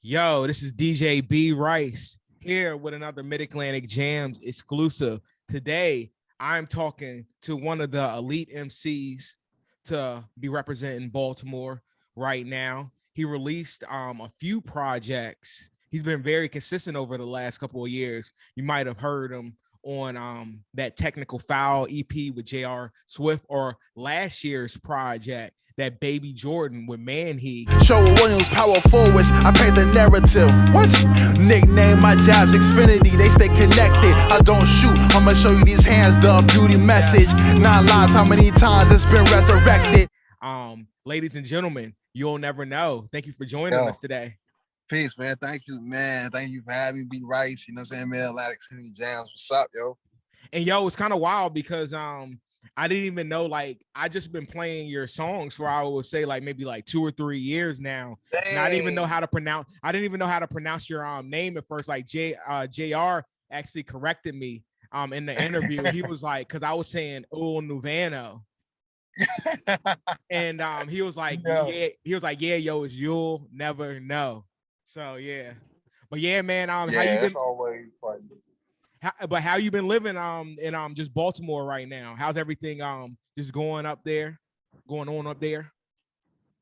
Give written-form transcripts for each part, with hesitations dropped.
Yo, this is DJ B Rice here with another Mid-Atlantic Jams exclusive. Today, I'm talking to one of the elite MCs to be representing Baltimore right now. He released a few projects. He's been very consistent over the last couple of years. You might have heard him on that Technical Foul EP with J.R. Swift, or last year's project, that Baby Jordan with Man He. Show Williams, power forwards, I paint the narrative. What? Nickname my jabs Xfinity, they stay connected. I don't shoot, I'ma show you these hands, the beauty message. 9 lives, how many times it's been resurrected. Ladies and gentlemen, you'll never know. Thank you for joining us today. Peace, man. Thank you, man. Thank you for having me, B Rice. You know what I'm saying, man? Atlantic City Jams. What's up, yo? And yo, it's kind of wild because I didn't even know, like, I just been playing your songs for, I would say, like maybe like 2 or 3 years now. And I didn't even know how to pronounce your name at first. Like JR actually corrected me in the interview. He was like, because I was saying Ullnevano. And he was like, yeah, yo, it's you'll never know. So yeah. But yeah, man, how you been? That's always fun. How you been living in just Baltimore right now? How's everything just going on up there?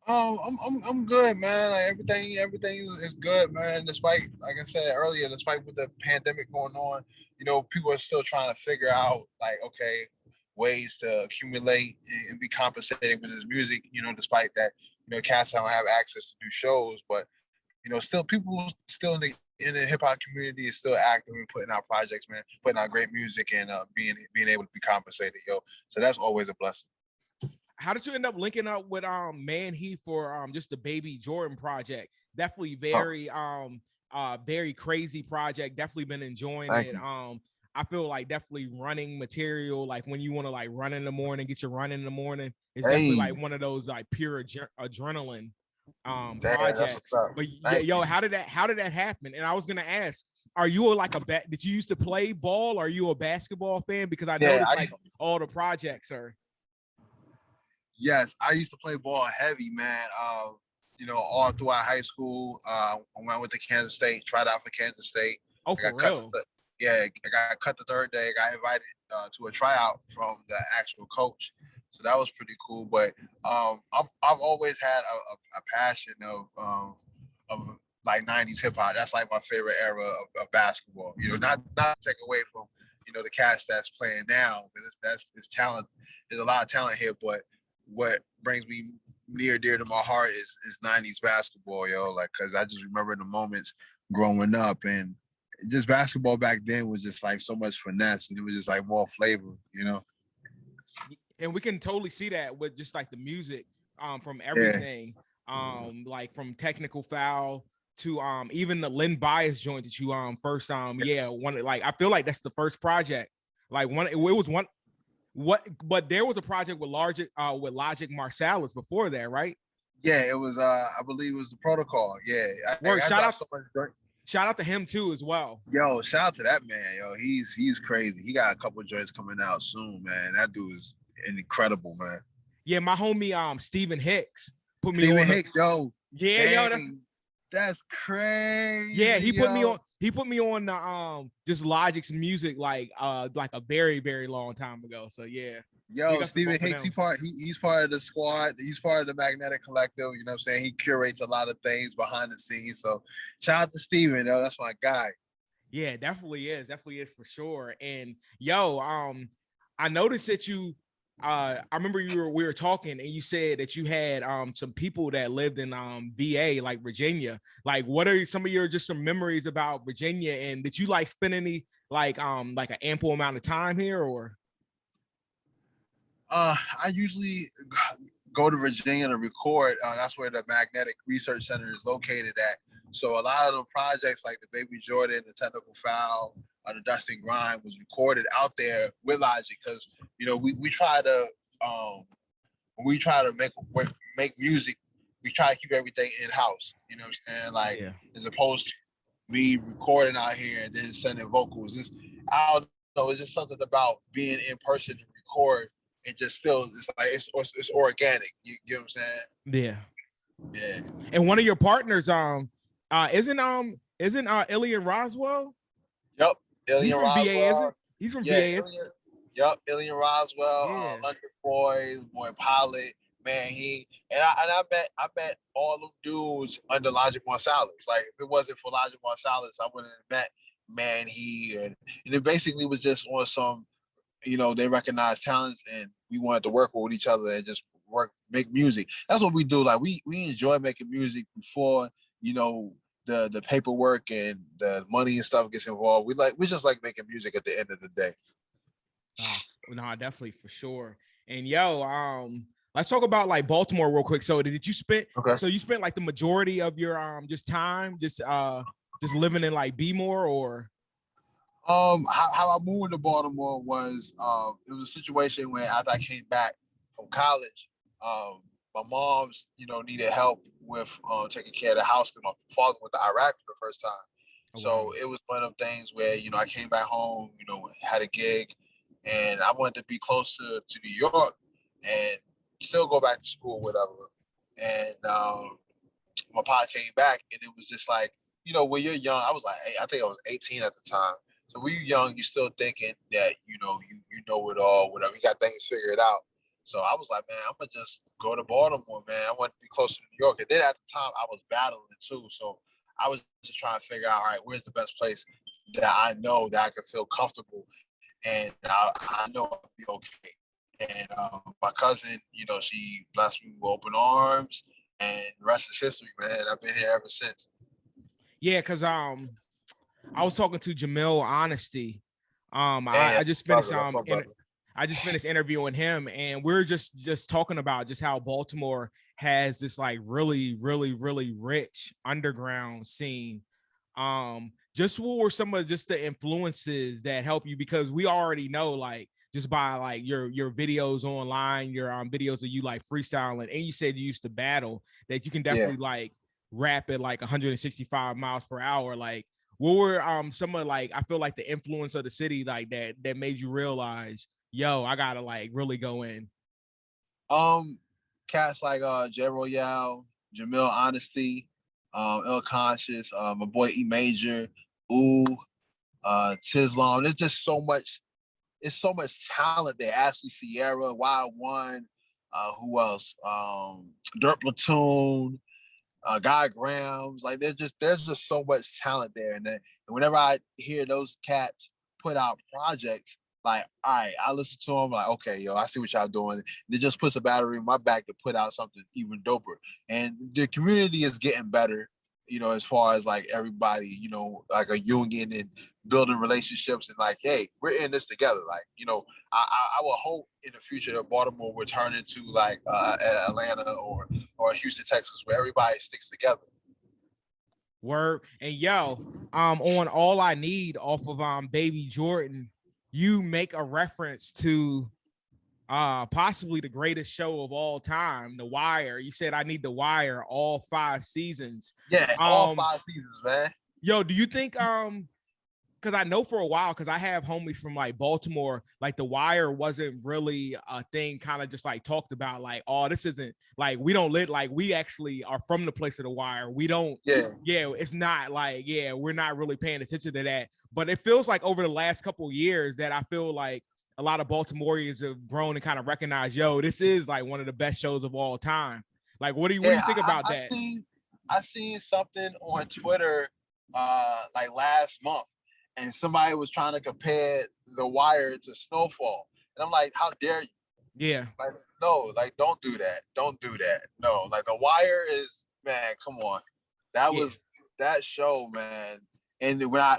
I'm good, man. Like everything is good, man. Despite, like I said earlier, despite with the pandemic going on, you know, people are still trying to figure out, like, okay, ways to accumulate and be compensated with this music, you know, despite that, you know, cats don't have access to do shows, but you know, still people still in the hip hop community is still active and putting out projects, man, putting out great music and being able to be compensated, yo. So that's always a blessing. How did you end up linking up with Man He for just the Baby Jordan project? Definitely very crazy project. Definitely been enjoying it. I feel like definitely running material, like when you want to like run in the morning, get your run in the morning. It's definitely like one of those like pure adrenaline projects. But yo, how did that happen? And I was gonna ask, are you did you used to play ball? Are you a basketball fan? Because I noticed all the projects are. Yes, I used to play ball heavy, man. You know, all throughout high school. When I went to Kansas State, tried out for Kansas State. Oh, for real? I got cut the third day. I got invited to a tryout from the actual coach. So that was pretty cool. But I've always had a passion of like 90s hip hop. That's like my favorite era of basketball. You know, not to take away from, you know, the cast that's playing now, because it's talent. There's a lot of talent here, but what brings me near dear to my heart is 90s basketball, yo. Like, cause I just remember the moments growing up, and just basketball back then was just like so much finesse, and it was just like more flavor, you know. And we can totally see that with just like the music from everything, like from Technical Foul to even the Lynn Bias joint that you first like I feel like that's the first project. Like it was one. But there was a project with Logic Marsalis before that, right? Yeah, it was I believe it was the Protocol. Yeah. Shout out to him too as well. Yo, shout out to that man. Yo, he's crazy. He got a couple of joints coming out soon, man. That dude is incredible, man. Yeah, my homie Stephen Hicks put me Stephen on. Hicks, yo. Yeah, dang, yo, that's crazy. Yeah, he put me on. He put me on the just Logic's music like a very, very long time ago. So yeah. Yo, Stephen Hicks, he's part of the squad. He's part of the Magnetic Collective. You know what I'm saying? He curates a lot of things behind the scenes. So shout out to Stephen, yo. That's my guy. Yeah, definitely is for sure. And yo, I noticed that you I remember we were talking and you said that you had some people that lived in VA, like Virginia. Like, what are some of your some memories about Virginia, and did you like spend any like an ample amount of time here? Or I usually go to Virginia to record. That's where the Magnetic Research Center is located at. So a lot of the projects like the Baby Jordan, the Technical Foul, the Dustin Grind was recorded out there with Logic, because you know we try to when we try to make music, we try to keep everything in house. You know what I'm saying? Like, as opposed to me recording out here and then sending vocals. I don't know. It's just something about being in person to record. It just feels it's organic. You know what I'm saying? Yeah. And one of your partners Isn't Illian Roswell? Yep, He's Illian from VA, isn't Roswell. he's from Yeah, VA? yep, Illian Roswell, Yeah. London Boy Pilot. Man, I met all them dudes under Logic Marsalis. Like, if it wasn't for Logic Marsalis, I wouldn't have met and it basically was just on some, they recognized talents and we wanted to work with each other and just make music. That's what we do. Like, we enjoy making music before, the paperwork and the money and stuff gets involved. We just like making music at the end of the day. No, definitely, for sure. And let's talk about like Baltimore real quick. So did you spend? Okay. So you spent like the majority of your just time just living in like Bmore, or? How I moved to Baltimore was it was a situation where after I came back from college, my mom's needed help with taking care of the house because my father went to Iraq for the first time. Oh, so wow. It was one of them things where I came back home, had a gig, and I wanted to be closer to New York and still go back to school, whatever. And my pa came back, and it was just like, when you're young, I was like, I think I was 18 at the time. So when you're young, you're still thinking that, you know it all, whatever. You got things figured out. So I was like, man, I'm going to just go to Baltimore, man. I want to be closer to New York. And then at the time, I was battling too. So I was just trying to figure out, all right, where's the best place that I know that I can feel comfortable and I know I'll be okay. And my cousin, she blessed me with open arms, and the rest is history, man. I've been here ever since. Yeah, because I was talking to Jamil Honesty. I just finished I just finished interviewing him, and we're just talking about just how Baltimore has this like really, really, really rich underground scene. Just what were some of just the influences that help you? Because we already know, like, just by like your videos online, your videos of you like freestyling, and you said you used to battle, that you can definitely like rap at like 165 miles per hour. Like, what were some of like, I feel like the influence of the city like that made you realize, yo, I gotta like really go in? Cats like J Royale, Jamil Honesty, Ill Conscious, my boy E Major, Tislam. There's just so much. It's so much talent there. Ashley Sierra, Wild One, who else? Dirt Platoon, Guy Grams. Like, there's just so much talent there. And whenever I hear those cats put out projects, like, all right, I listen to them, like, okay, yo, I see what y'all doing. It just puts a battery in my back to put out something even doper. And the community is getting better, as far as like everybody, like a union and building relationships and like, hey, we're in this together. Like, I will hope in the future that Baltimore will turn into like Atlanta or Houston, Texas, where everybody sticks together. Word. And on All I Need off of Baby Jordan, you make a reference to possibly the greatest show of all time, The Wire. You said I need The Wire all 5 seasons. Yeah, all 5 seasons, man. Yo, do you think because I know for a while, because I have homies from like Baltimore, like The Wire wasn't really a thing, kind of just like talked about like, oh, this isn't like, we don't live, like we actually are from the place of The Wire. We don't, it's not like, we're not really paying attention to that. But it feels like over the last couple of years that I feel like a lot of Baltimoreans have grown and kind of recognized, yo, this is like one of the best shows of all time. Like, what do you think about that? I seen something on Twitter like last month, and somebody was trying to compare The Wire to Snowfall. And I'm like, how dare you? Yeah. Like, no, like, don't do that. Don't do that. No, like The Wire is, man, come on. That was that show, man. And when I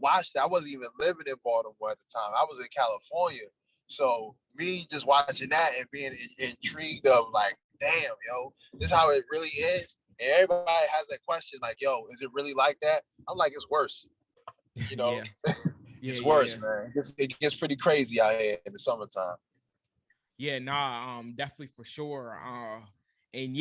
watched it, I wasn't even living in Baltimore at the time. I was in California. So me just watching that and being intrigued of like, damn, yo, this is how it really is. And everybody has that question, like, yo, is it really like that? I'm like, it's worse. It's worse, man. It gets pretty crazy out here in the summertime. Yeah, nah, definitely for sure. And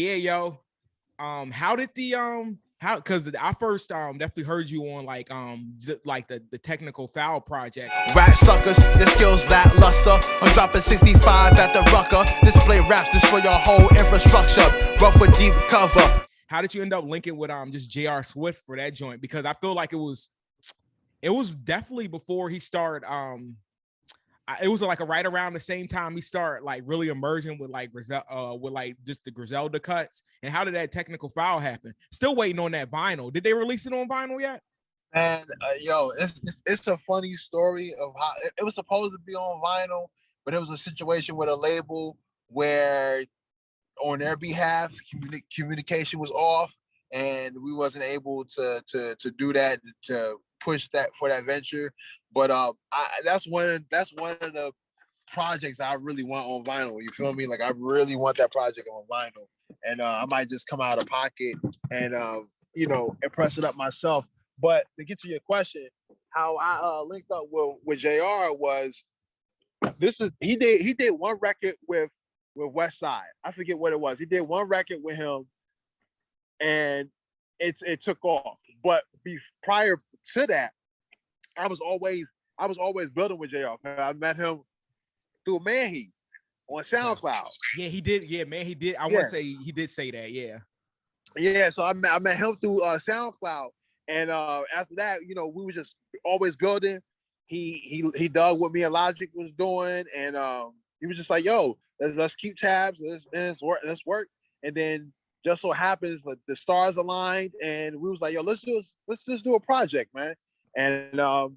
how did the because I first definitely heard you on like the Technical Foul project. Rat suckers, your skills lackluster. I'm dropping 65 at the rucker. Display raps is for your whole infrastructure. Rough with deep cover. How did you end up linking with just J.R. Swift for that joint? Because I feel like it was definitely before he started. It was like right around the same time he started like really emerging with like just the Griselda cuts. And how did that technical foul happen? Still waiting on that vinyl. Did they release it on vinyl yet? And yo, it's a funny story of how it was supposed to be on vinyl, but it was a situation with a label where on their behalf communication was off, and we wasn't able to do that, to push that for that venture. But that's one of the projects I really want on vinyl. You feel me? Like I really want that project on vinyl, and I might just come out of pocket and and press it up myself. But to get to your question, how I linked up with JR was he did one record with West Side. I forget what it was. He did one record with him, and it took off. But prior to that, I was always building with JR. I met him through Manheat on SoundCloud. Yeah, he did. Yeah, man, he did. I want to say he did say that. Yeah. Yeah, so I met him through SoundCloud. And after that, we were just always building. He dug what me and Logic was doing, and he was just like, "Yo, let's keep tabs. Let's work." And then just so happens that the stars aligned, and we was like, "Yo, let's just do a project, man." And I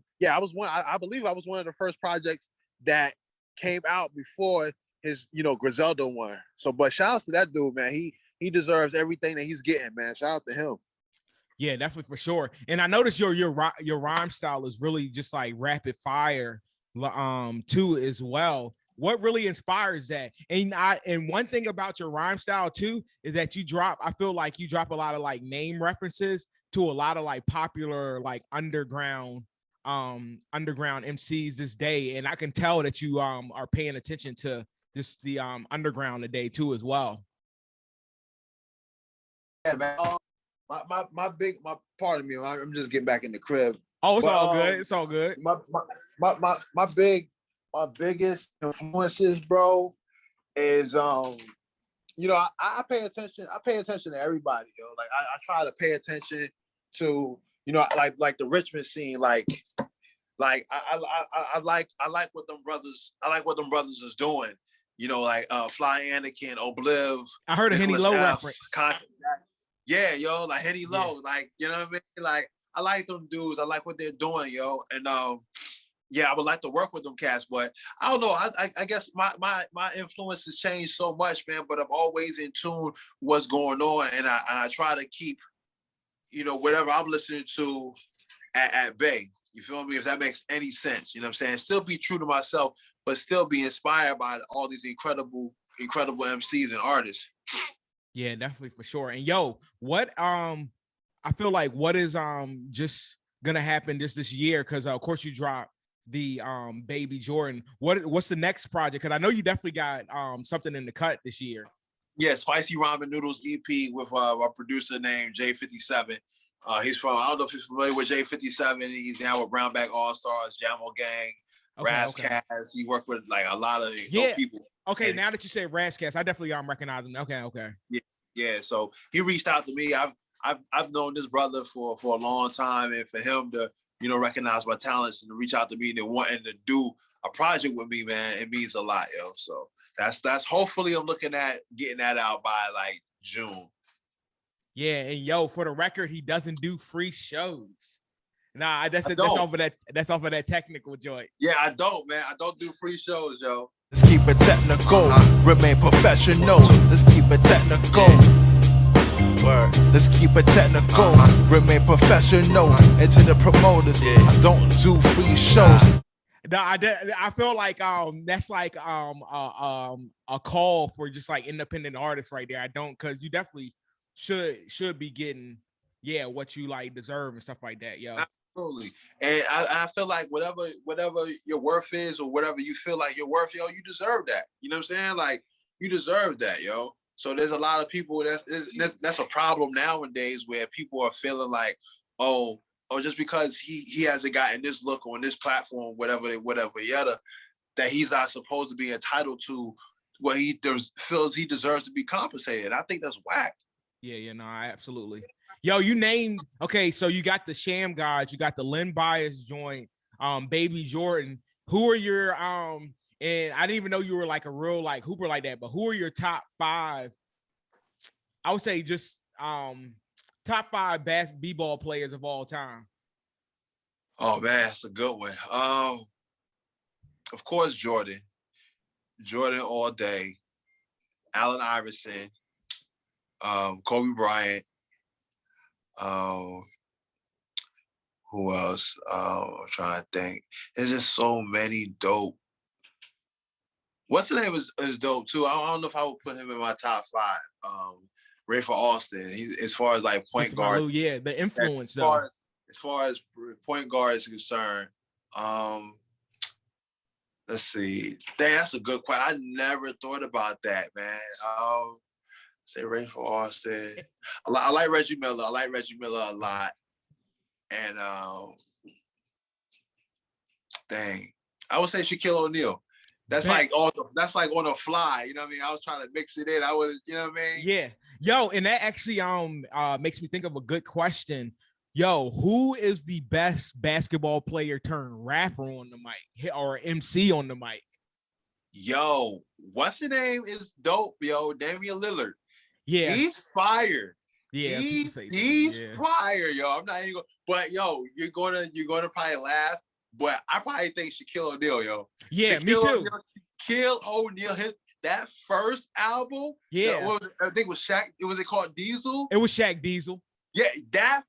believe I was one of the first projects that came out before his Griselda one. So, but shout out to that dude, man. He deserves everything that he's getting, man. Shout out to him. Yeah, definitely, for sure. And I noticed your rhyme style is really just like rapid fire, too, as well. What really inspires that? And one thing about your rhyme style too is that I feel like you drop a lot of like name references to a lot of like popular like underground MCs this day, and I can tell that you are paying attention to just the underground today too as well. Yeah, man. My pardon me, I'm just getting back in the crib. Oh, it's all good. It's all good. My biggest influences, bro, is I pay attention. I pay attention to everybody, yo. Like I try to pay attention to like the Richmond scene. Like I like what them brothers. I like what them brothers is doing. Like Fly Anakin, Obliv. I heard a Henny Low reference. Yeah, yo, like Henny Low, like, you know what I mean? Like, I like them dudes. I like what they're doing, yo. And I would like to work with them cats, but I don't know. I guess my influence has changed so much, man, but I'm always in tune what's going on. And I try to keep, whatever I'm listening to at bay. You feel me? If that makes any sense, you know what I'm saying? Still be true to myself, but still be inspired by all these incredible MCs and artists. Yeah, definitely, for sure. And yo, what I feel like what is just gonna happen this year, because of course you dropped the Baby Jordan. What's the next project? Because I know you definitely got something in the cut this year. Yeah, Spicy Ramen Noodles EP with a producer named J57. He's from, I don't know if you're familiar with J57. He's now with Brownback All Stars, Jamo Gang, Razzcast. He worked with like a lot of people. Okay, now that you say Razzcast, I definitely recognize him. Okay. Yeah. So he reached out to me. I've known this brother for a long time, and for him to recognize my talents and to reach out to me and wanting to do a project with me, man, it means a lot, yo. So that's hopefully I'm looking at getting that out by like June. Yeah, and yo, for the record, he doesn't do free shows. Nah, that's off of that technical joint. Yeah, I don't, man. I don't do free shows, yo. Let's keep it technical, remain professional. Let's keep it technical. Let's keep it technical, remain professional. And to the promoters, I don't do free shows. No, I feel like that's like a call for just like independent artists right there. I don't, because you definitely should be getting what you like deserve and stuff like that, yo. Absolutely. And I feel like whatever your worth is, or whatever you feel like your worth, yo, you deserve that. You know what I'm saying? Like, you deserve that, yo. So there's a lot of people that's a problem nowadays, where people are feeling like, oh, just because he hasn't gotten this look on this platform, whatever, yada, that he's not supposed to be entitled to what he feels he deserves to be compensated. I think that's whack. Yeah, no, absolutely. Yo, you named, okay, so you got the Sham Gods, you got the Lynn Bias joint, Baby Jordan. Who are your and I didn't even know you were like a real like hooper like that, but who are your top 5? I would say just top 5 best b-ball players of all time. Oh man, that's a good one. Of course, Jordan all day, Allen Iverson, Kobe Bryant. Who else? I'm trying to think. There's just so many dope. What's the name is dope too. I don't know if I would put him in my top 5. Ray for Austin. He's as far as like point guard. Yeah, the influence though. As far as point guard is concerned, let's see. Dang, that's a good question. I never thought about that, man. Say Ray for Austin. I like Reggie Miller. I like Reggie Miller a lot. And dang, I would say Shaquille O'Neal. That's like on the fly. You know what I mean? I was trying to mix it in. I was, you know what I mean? Yeah. Yo, and that actually makes me think of a good question. Yo, who is the best basketball player turned rapper on the mic or MC on the mic? Yo, what's the name is dope, yo. Damian Lillard. Yeah. He's fire. Yeah, he's fire, yo. I'm not even but yo, you're gonna probably laugh, but I probably think Shaquille O'Neal, yo. Yeah, me too. Shaquille O'Neal, that first album, yeah, I think it was Shaq. Was it called Diesel? It was Shaq Diesel. Yeah, that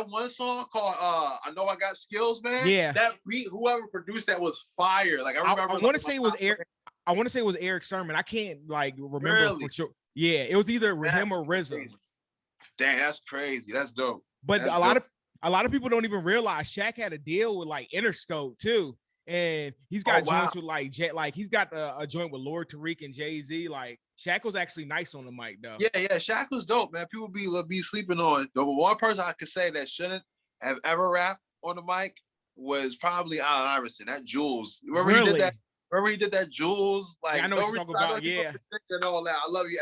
one song called I Know I Got Skills, man. Yeah, that beat, whoever produced that was fire. Like I remember. I want to say it was Eric. I want to say it was Eric Sermon. I can't like remember for sure. Yeah, it was either him or RZA. Dang, that's crazy. That's dope. But a lot of people don't even realize Shaq had a deal with like Interscope too, and he's got joints with like he's got a joint with Lord Tariq and Jay-Z. Like Shaq was actually nice on the mic though. Yeah, Shaq was dope, man. People be sleeping on. The one person I could say that shouldn't have ever rapped on the mic was probably Allen Iverson. That Jules. Remember he did that. Remember he did that Jules. Like I know what you're talking about. Yeah. And all that. I love you,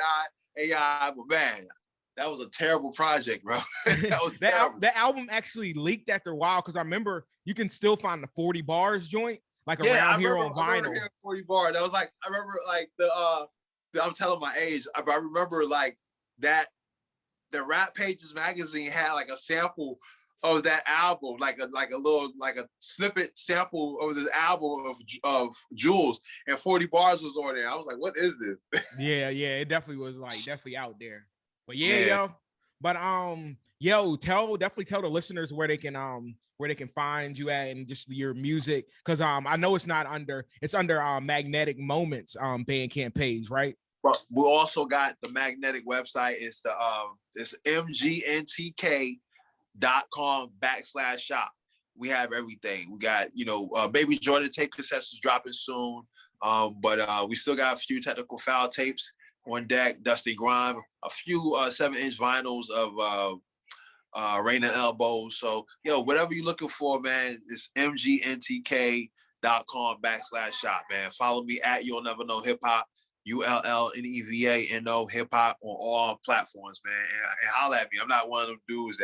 AI, but man. That was a terrible project, bro. That album actually leaked after a while because I remember you can still find the 40 bars joint around here on vinyl. 40 bars. That was like I remember like I'm telling my age. I remember like that. The Rap Pages magazine had like a sample of that album, like a snippet sample of this album of Jules, and 40 bars was on there. I was like, what is this? yeah, it definitely was like definitely out there. But yo, but definitely tell the listeners where they can find you at and just your music, because I know it's under Magnetic Moments Bandcamp page, right? But we also got the Magnetic website. It's MGNTK.com/shop. We have everything. We got Baby Jordan tape cassettes is dropping soon, but we still got a few technical foul tapes on deck, Dusty Grime, a few 7-inch vinyls of Rain and Elbows. So, whatever you're looking for, man, it's MGNTK.com/shop, man. Follow me at You'll Never Know Hip Hop, ULLNEVANO Hip Hop on all platforms, man. And holla at me. I'm not one of them dudes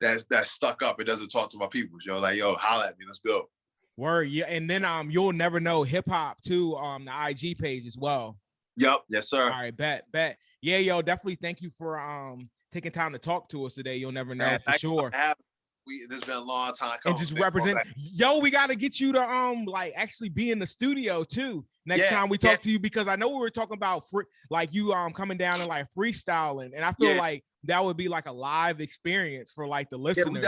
that's stuck up and doesn't talk to my people. Like, holla at me. Let's go. Word, yeah. And then You'll Never Know Hip Hop too on the IG page as well. Yep. Yes, sir. All right, bet. Yeah, definitely thank you for taking time to talk to us today. You'll never know, man, for sure. This has been a long time coming. And just represent. We got to get you to actually be in the studio too next time we talk to you, because I know we were talking about you coming down and like freestyling, and I feel like that would be like a live experience for like the listeners. We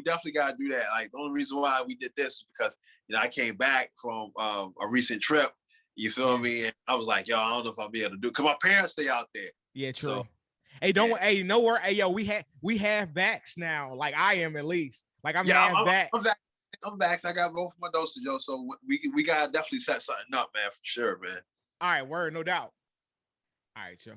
definitely got to do that. Like the only reason why we did this is because I came back from a recent trip. You feel me? And I was like, I don't know if I'll be able to do it, because my parents stay out there. Yeah, true. So, hey, no worry. Hey, we have vax now. Like I am, at least. Like I'm half vax. I'm vax. I got both of my doses, so we gotta definitely set something up, man, for sure, man. All right, word, no doubt. All right, yo.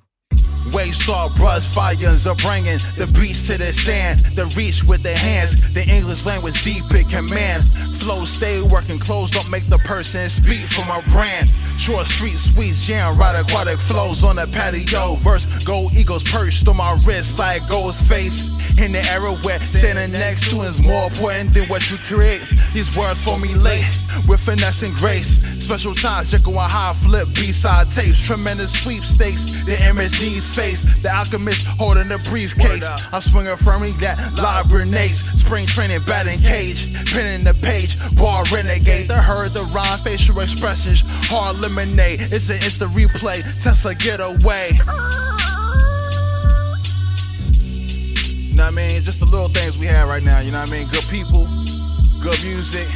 Waystar brush fires are bringing the beats to the sand. The reach with their hands, the English language deep in command. Flow stay working, clothes don't make the person speak for my brand. Short street sweets, jam, ride aquatic flows on the patio. Verse, gold eagles perched on my wrist like ghost face. In the era where standing next to is more important than what you create. These words formulate with finesse and grace. Special times, Jekyll and Hyde flip B-side tapes. Tremendous sweepstakes, the image needs faith. The alchemist holding the briefcase. I'm swinging firmly that live grenades. Spring training, batting cage, pinning the page, bar renegade. The herd, the rhyme, facial expressions, hard lemonade. It's an instant replay, Tesla get away. You know what I mean? Just the little things we have right now, you know what I mean? Good people, good music,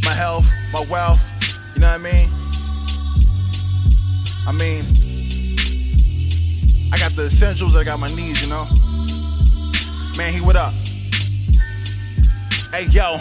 my health, my wealth, you know what I mean? I got the essentials, I got my needs, you know? Man, what up? Hey, yo.